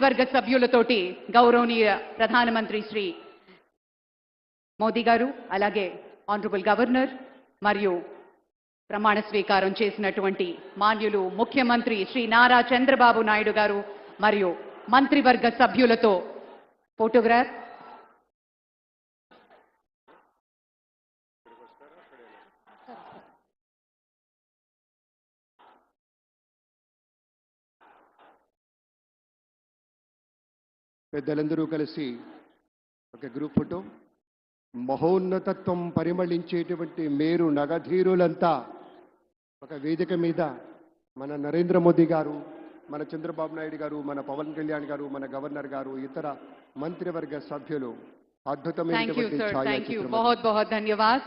మంత్రివర్గ సభ్యులతోటి గౌరవనీయ ప్రధానమంత్రి శ్రీ మోదీ గారు అలాగే ఆనరబుల్ గవర్నర్ మరియు ప్రమాణ స్వీకారం చేసినటువంటి మాన్యులు ముఖ్యమంత్రి శ్రీ నారా చంద్రబాబు నాయుడు గారు మరియు మంత్రివర్గ సభ్యులతో ఫోటోగ్రాఫ్. పెద్దలందరూ కలిసి ఒక గ్రూప్ ఫోటో. మహోన్నతత్వం పరిమళించేటువంటి మేరు నగధీరులంతా ఒక వేదిక మీద మన నరేంద్ర మోదీ గారు, మన చంద్రబాబు నాయుడు గారు, మన పవన్ కళ్యాణ్ గారు, మన గవర్నర్ గారు, ఇతర మంత్రివర్గ సభ్యులు అద్భుతమైనటువంటి ఛాయాచిత్రం. बहुत बहुत धन्यवाद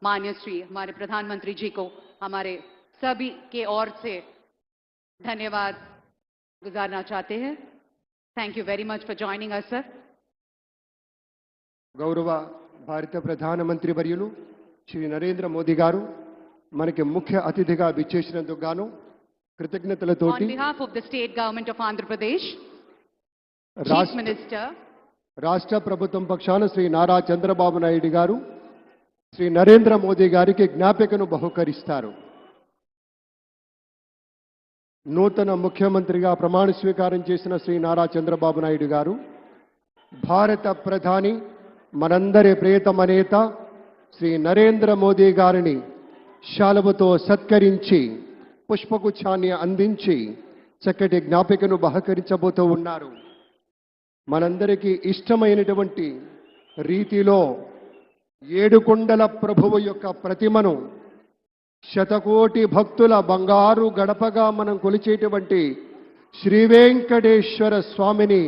माननीय श्री हमारे प्रधानमंत्री जी को हमारे सभी के ओर से धन्यवाद गुजारना चाहते हैं. Thank you very much for joining us, sir. గౌరవ భారత ప్రధానమంత్రి వర్యులు శ్రీ నరేంద్ర మోదీ గారు మనకి ముఖ్య అతిథిగా విచ్చేసినందుకు గాను కృతజ్ఞతలతోటి On behalf of the state government of Andhra Pradesh, Chief Minister, రాష్ట్ర ప్రభుత్వం పక్షాన శ్రీ నారా చంద్రబాబు నాయుడు గారు శ్రీ నరేంద్ర మోదీ గారికి జ్ఞాపికను బహుకరిస్తారు. నూతన ముఖ్యమంత్రిగా ప్రమాణ స్వీకారం చేసిన శ్రీ నారా చంద్రబాబు నాయుడు గారు భారత ప్రధాని మనందరి ప్రియతమ నేత శ్రీ నరేంద్ర మోదీ గారిని శాలువతో సత్కరించి పుష్పగుచ్ఛాన్ని అందించి చక్కటి జ్ఞాపికను బహకరించబోతూ ఉన్నారు. మనందరికీ ఇష్టమైనటువంటి రీతిలో ఏడుకొండల ప్రభువు యొక్క ప్రతిమను శతకోటి భక్తుల బంగారు గడపగా మనం కొలిచేటువంటి శ్రీ వెంకటేశ్వర స్వామిని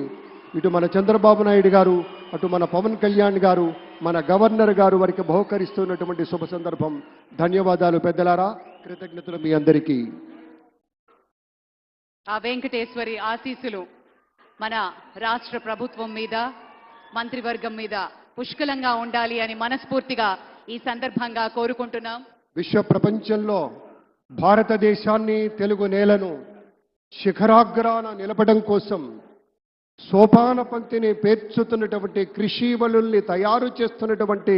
ఇటు మన చంద్రబాబు నాయుడు గారు, అటు మన పవన్ కళ్యాణ్ గారు, మన గవర్నర్ గారు వారికి బహుకరిస్తున్నటువంటి శుభ సందర్భం. ధన్యవాదాలు పెద్దలారా, కృతజ్ఞతలు మీ అందరికీ. ఆ వెంకటేశ్వరి ఆశీస్సులు మన రాష్ట్ర ప్రభుత్వం మీద, మంత్రివర్గం మీద పుష్కలంగా ఉండాలి అని మనస్ఫూర్తిగా ఈ సందర్భంగా కోరుకుంటున్నాం. విశ్వ ప్రపంచంలో భారతదేశాన్ని, తెలుగు నేలను శిఖరాగ్రాన నిలపడం కోసం సోపాన పంక్తిని పేర్చుతున్నటువంటి కృషివలుల్ని తయారు చేస్తున్నటువంటి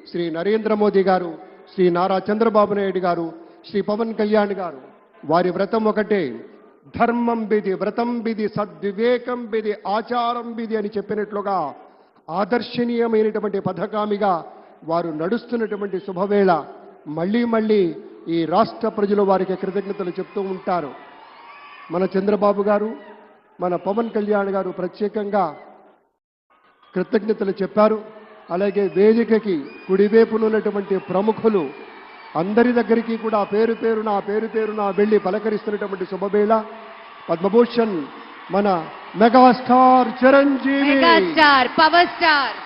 శ్రీ నరేంద్ర మోదీ గారు, శ్రీ నారా చంద్రబాబు నాయుడు గారు, శ్రీ పవన్ కళ్యాణ్ గారు వారి వ్రతం ఒకటే. ధర్మం బిది, వ్రతం బిది, సద్వివేకం బిది, ఆచారం బిది అని చెప్పినట్లుగా ఆదర్శనీయమైనటువంటి పథకామిగా వారు నడుస్తున్నటువంటి శుభవేళ మళ్ళీ మళ్ళీ ఈ రాష్ట్ర ప్రజలు వారికి కృతజ్ఞతలు చెప్తూ ఉంటారు. మన చంద్రబాబు గారు, మన పవన్ కళ్యాణ్ గారు ప్రత్యేకంగా కృతజ్ఞతలు చెప్పారు. అలాగే వేదికకి కుడివైపునున్నటువంటి ప్రముఖులు అందరి దగ్గరికి కూడా పేరు పేరున వెళ్ళి పలకరిస్తున్నటువంటి శుభవేళ. పద్మభూషణ్ మన మెగాస్టార్ చిరంజీవి, పవర్ స్టార్,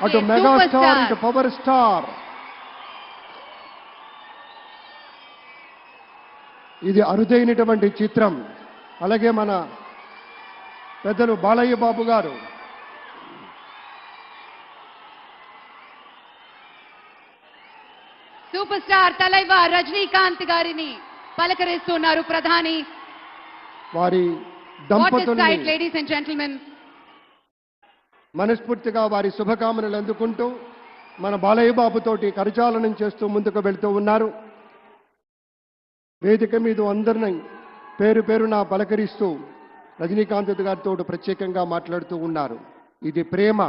అటు మెగాస్టార్, ఇటు పవర్ స్టార్. ఇది అరుదైనటువంటి చిత్రం. అలాగే మన పెద్దలు బాలయ్య బాబు గారు, సూపర్ స్టార్ తలైవార్ రజనీకాంత్ గారిని పలకరిస్తున్నారు ప్రధాని. వారి దంపతుల్ని లేడీస్ అండ్ జెంటిల్మెన్ మనస్ఫూర్తిగా వారి శుభకామనలు అందుకుంటూ మన బాలయ్య బాబుతోటి కరచాలనం చేస్తూ ముందుకు వెళ్తూ ఉన్నారు. వేదిక మీద అందరినీ పేరున పలకరిస్తూ రజనీకాంత్ గారితో ప్రత్యేకంగా మాట్లాడుతూ ఉన్నారు. ఇది ప్రేమ,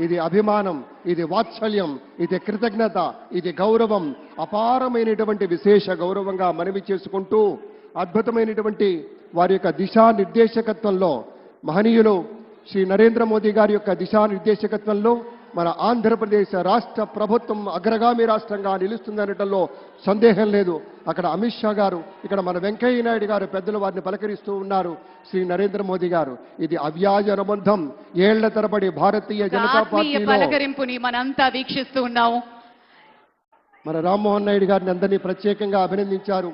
ఇది అభిమానం, ఇది వాత్సల్యం, ఇది కృతజ్ఞత, ఇది గౌరవం, అపారమైనటువంటి విశేష గౌరవంగా మనవి చేసుకుంటూ అద్భుతమైనటువంటి వారి యొక్క దిశానిర్దేశకత్వంలో మహనీయులు శ్రీ నరేంద్ర మోదీ గారి యొక్క దిశానిర్దేశకత్వంలో మన ఆంధ్రప్రదేశ్ రాష్ట్ర ప్రభుత్వం అగ్రగామి రాష్ట్రంగా నిలుస్తుందనటంలో సందేహం లేదు. అక్కడ అమిత్ షా గారు, ఇక్కడ మన వెంకయ్య నాయుడు గారు పెద్దలు వారిని పలకరిస్తూ ఉన్నారు. శ్రీ నరేంద్ర మోదీ గారు, ఇది అవ్యాజ అనుబంధం. ఏళ్ల తరబడి భారతీయ జనతా పార్టీ పలకరింపుని మనంతా వీక్షిస్తూ ఉన్నాము. మన రామ్మోహన్ నాయుడు గారిని అందరినీ ప్రత్యేకంగా అభినందించారు.